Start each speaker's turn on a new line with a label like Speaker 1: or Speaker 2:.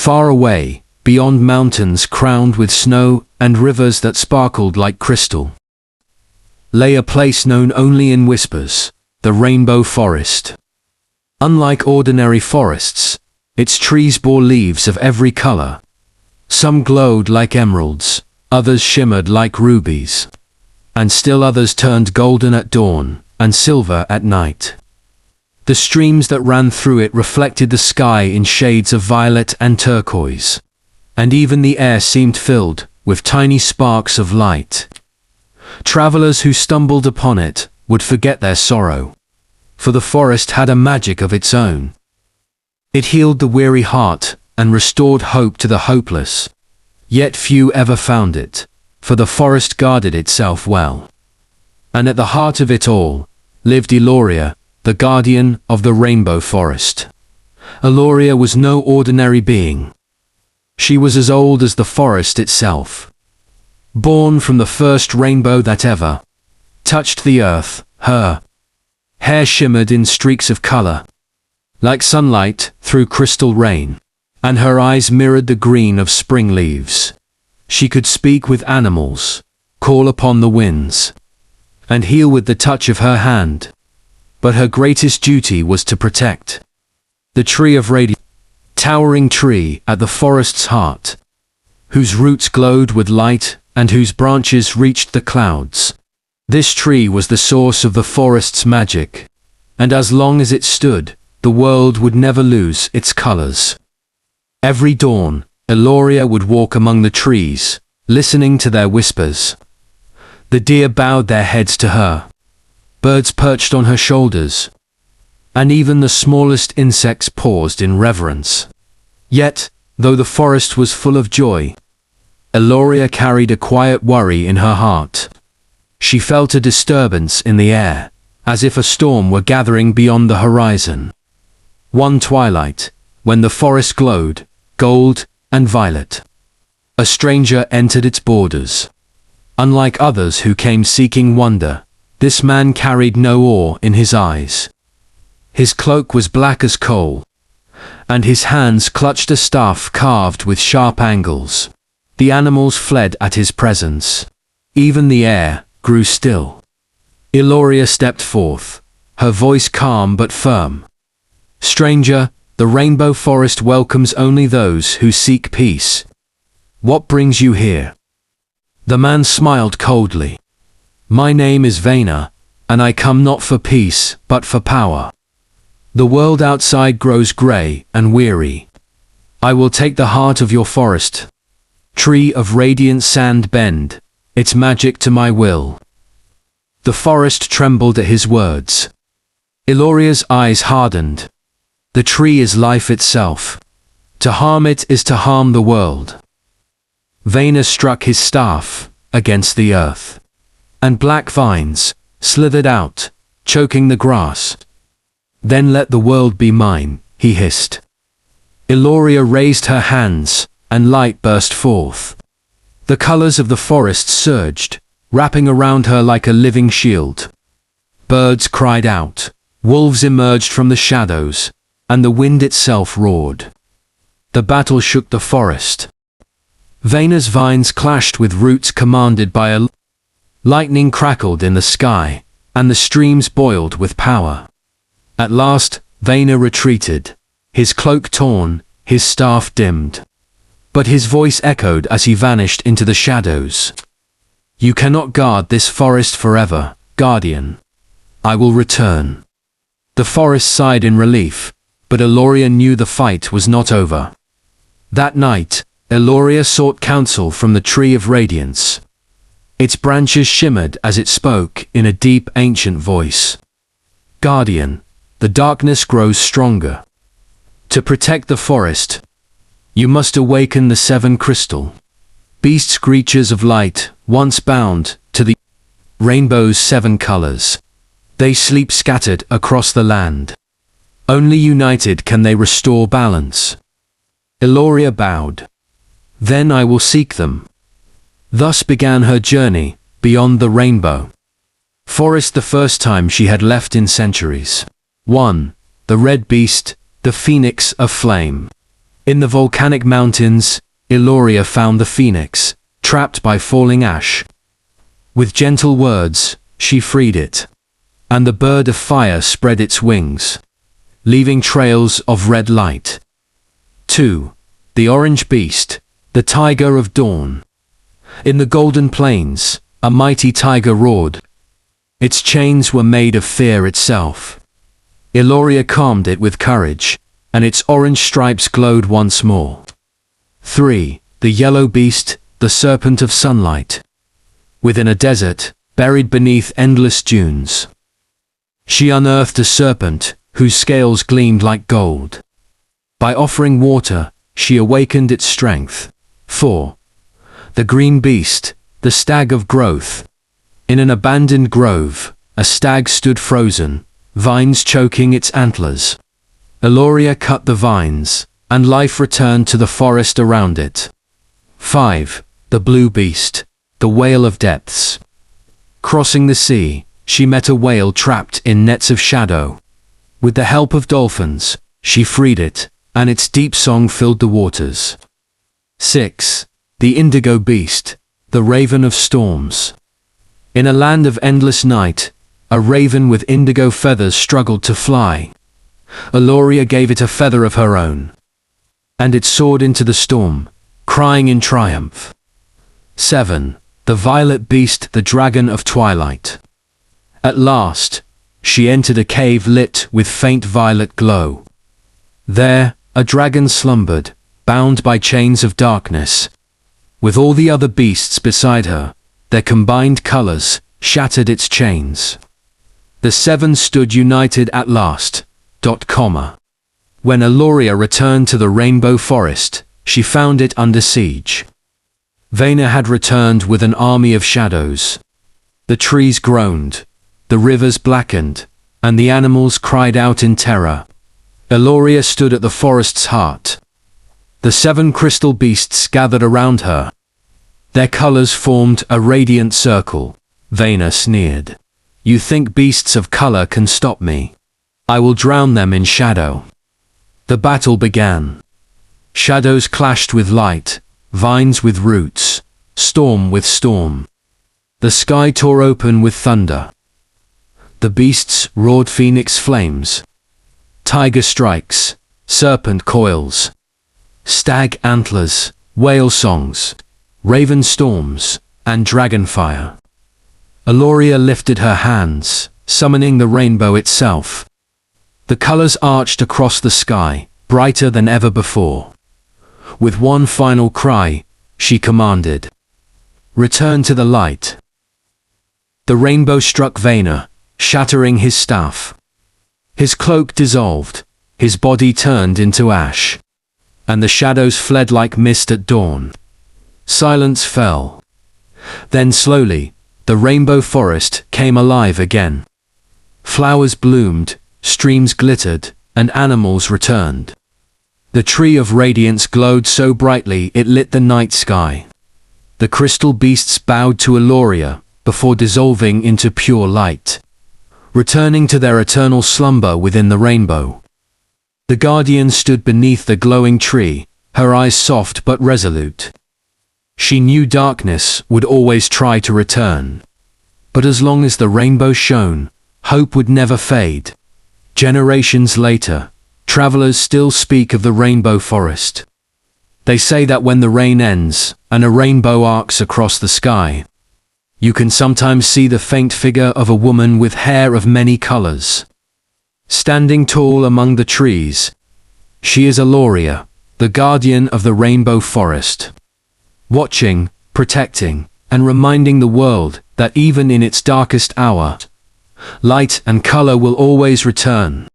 Speaker 1: Far away, beyond mountains crowned with snow and rivers that sparkled like crystal, lay a place known only in whispers, the Rainbow Forest. Unlike ordinary forests, its trees bore leaves of every color. Some glowed like emeralds, others shimmered like rubies, and still others turned golden at dawn and silver at night. The streams that ran through it reflected the sky in shades of violet and turquoise, and even the air seemed filled with tiny sparks of light. Travelers who stumbled upon it would forget their sorrow, for the forest had a magic of its own. It healed the weary heart and restored hope to the hopeless. Yet few ever found it, for the forest guarded itself well. And at the heart of it all lived Eloria, the guardian of the Rainbow Forest. Eloria was no ordinary being. She was as old as the forest itself. Born from the first rainbow that ever touched the earth, her hair shimmered in streaks of color, like sunlight through crystal rain, and her eyes mirrored the green of spring leaves. She could speak with animals, call upon the winds, and heal with the touch of her hand. But her greatest duty was to protect the tree of radiance, towering tree at the forest's heart, whose roots glowed with light and whose branches reached the clouds. This tree was the source of the forest's magic, and as long as it stood, the world would never lose its colors. Every dawn, Eloria would walk among the trees, listening to their whispers. The deer bowed their heads to her. Birds perched on her shoulders, and even the smallest insects paused in reverence. Yet, though the forest was full of joy, Eloria carried a quiet worry in her heart. She felt a disturbance in the air, as if a storm were gathering beyond the horizon. One twilight, when the forest glowed, gold and violet, a stranger entered its borders. Unlike others who came seeking wonder, this man carried no awe in his eyes. His cloak was black as coal, and his hands clutched a staff carved with sharp angles. The animals fled at his presence. Even the air grew still. Eloria stepped forth, her voice calm but firm. "Stranger, the Rainbow Forest welcomes only those who seek peace. What brings you here?" The man smiled coldly. "My name is Vayner, and I come not for peace, but for power. The world outside grows gray and weary. I will take the heart of your forest, tree of radiant sand bend its magic to my will." The forest trembled at his words. Eloria's eyes hardened. The tree is life itself. To harm it is to harm the world. Vayner struck his staff against the earth, and black vines slithered out, choking the grass. "Then let the world be mine," he hissed. Eloria raised her hands, and light burst forth. The colors of the forest surged, wrapping around her like a living shield. Birds cried out, wolves emerged from the shadows, and the wind itself roared. The battle shook the forest. Vayner's vines clashed with roots commanded by a lightning crackled in the sky, and the streams boiled with power. At last, Vayner retreated, his cloak torn, his staff dimmed. But his voice echoed as he vanished into the shadows. "You cannot guard this forest forever, Guardian. I will return." The forest sighed in relief, but Eloria knew the fight was not over. That night, Eloria sought counsel from the Tree of Radiance. Its branches shimmered as it spoke in a deep ancient voice. "Guardian, the darkness grows stronger. To protect the forest, you must awaken the seven crystal beasts, creatures of light, once bound to the rainbow's seven colors. They sleep scattered across the land. Only united can they restore balance." Eloria bowed. "Then I will seek them." Thus began her journey beyond the rainbow forest, the first time she had left in centuries. 1. The Red Beast, the Phoenix of Flame. In the volcanic mountains, Eloria found the phoenix, trapped by falling ash. With gentle words, she freed it, and the bird of fire spread its wings, leaving trails of red light. 2. The orange beast, the tiger of dawn. In the golden plains, a mighty tiger roared. Its chains were made of fear itself. Eloria calmed it with courage, and its orange stripes glowed once more. 3. The yellow beast, the serpent of sunlight. Within a desert, buried beneath endless dunes, she unearthed a serpent, whose scales gleamed like gold. By offering water, she awakened its strength. 4. The green beast, the stag of growth. In an abandoned grove, a stag stood frozen, vines choking its antlers. Eloria cut the vines, and life returned to the forest around it. 5. The blue beast, the whale of depths. Crossing the sea, she met a whale trapped in nets of shadow. With the help of dolphins, she freed it, and its deep song filled the waters. 6. The indigo beast, the raven of storms. In a land of endless night, a raven with indigo feathers struggled to fly. Eloria gave it a feather of her own, and it soared into the storm, crying in triumph. 7. The violet beast, the dragon of twilight. At last, she entered a cave lit with faint violet glow. There, a dragon slumbered, bound by chains of darkness. With all the other beasts beside her, their combined colors shattered its chains. The 7 stood united at last. When Eloria returned to the Rainbow Forest, she found it under siege. Vayner had returned with an army of shadows. The trees groaned, the rivers blackened, and the animals cried out in terror. Eloria stood at the forest's heart. The 7 crystal beasts gathered around her. Their colors formed a radiant circle. Vayner sneered. "You think beasts of color can stop me? I will drown them in shadow." The battle began. Shadows clashed with light, vines with roots, storm with storm. The sky tore open with thunder. The beasts roared phoenix flames, tiger strikes, serpent coils, stag antlers, whale songs, raven storms, and dragon fire. Eloria lifted her hands, summoning the rainbow itself. The colors arched across the sky, brighter than ever before. With one final cry, she commanded, "Return to the light." The rainbow struck Vayner, shattering his staff. His cloak dissolved, his body turned into ash, and the shadows fled like mist at dawn. Silence fell. Then slowly, the rainbow forest came alive again. Flowers bloomed, streams glittered, and animals returned. The tree of radiance glowed so brightly it lit the night sky. The crystal beasts bowed to Eloria, before dissolving into pure light, returning to their eternal slumber within the rainbow. The guardian stood beneath the glowing tree, her eyes soft but resolute. She knew darkness would always try to return. But as long as the rainbow shone, hope would never fade. Generations later, travelers still speak of the rainbow forest. They say that when the rain ends, and a rainbow arcs across the sky, you can sometimes see the faint figure of a woman with hair of many colors. Standing tall among the trees, she is Eloria, the guardian of the rainbow forest. Watching, protecting, and reminding the world that even in its darkest hour, light and color will always return.